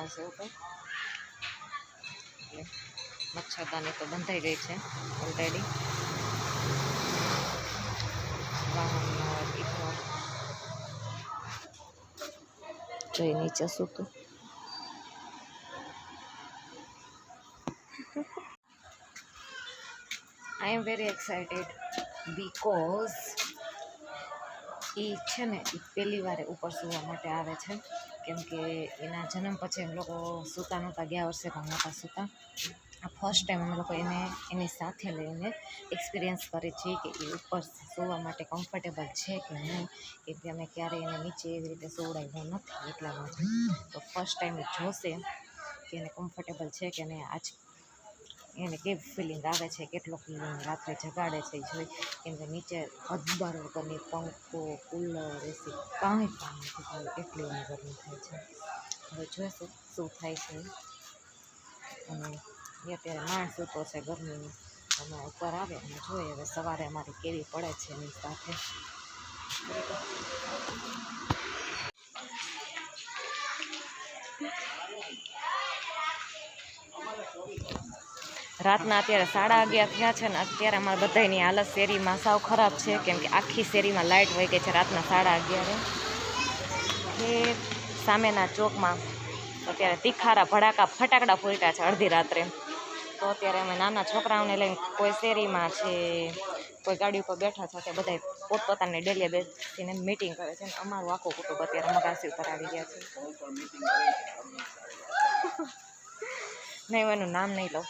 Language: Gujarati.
આવશે ઉપર. એટલે મચ્છરદાની તો બંધાઈ ગઈ છે ઓલરેડી. વાહનનો ઇગ્નોર જોઈ નીચે સૂતું. આઈ એમ વેરી એક્સાઇટેડ બીકોઝ એ છે ને એ પહેલી વાર ઉપર સૂવા માટે આવે છે, કેમ કે એના જન્મ પછી એમ લોકો સૂતા નહોતા, ગયા વર્ષે પણ નહોતા સૂતા. આ ફર્સ્ટ ટાઈમ અમે લોકો એને એની સાથે લઈને એક્સપિરિયન્સ કરીએ છીએ કે એ ઉપર સૂવા માટે કમ્ફર્ટેબલ છે કે નહીં, કેમ કે અમે ક્યારેય એને નીચે એવી રીતે સુવડાવ્યો નથી એટલા માટે. તો ફર્સ્ટ ટાઈમ એ જોશે કે એને કમ્ફર્ટેબલ છે કે નહીં, આજ એને કેવી ફિલિંગ આવે છે, કેટલો રાત્રે જગાડે છે એ જોઈ. કેમ કે નીચે અજબાર વગરની પંખો, કુલર, એસી કાંઈ કામ નથી થાય, એટલી એને ગરમી થાય છે. હવે જોઈશું શું થાય છે. અને એ અત્યારે માણ સૂતો છે ગરમીની. અમે ઉપર આવે અને જોઈએ હવે સવારે અમારી કેવી પડે છે એની સાથે. રાતના અત્યારે 11:30 થયા છે ને અત્યારે અમારા બધાની હાલત શેરીમાં સાવ ખરાબ છે, કેમ કે આખી શેરીમાં લાઇટ વહી ગઈ છે રાતના 11:30. એ સામેના ચોકમાં અત્યારે તીખારા ભડાકા ફટાકડા ફૂટ્યા છે અડધી રાત્રે. તો અત્યારે અમે નાના છોકરાઓને લઈને કોઈ શેરીમાં છે, કોઈ ગાડી ઉપર બેઠા છે, તે બધા પોતપોતાની ડેલીએ બેસીને મીટિંગ કરે છે. અમારું આખું કુટુંબ અત્યારે મગાસી ઉપર આવી ગયા છે. નહીં, એનું નામ નહીં લઉં.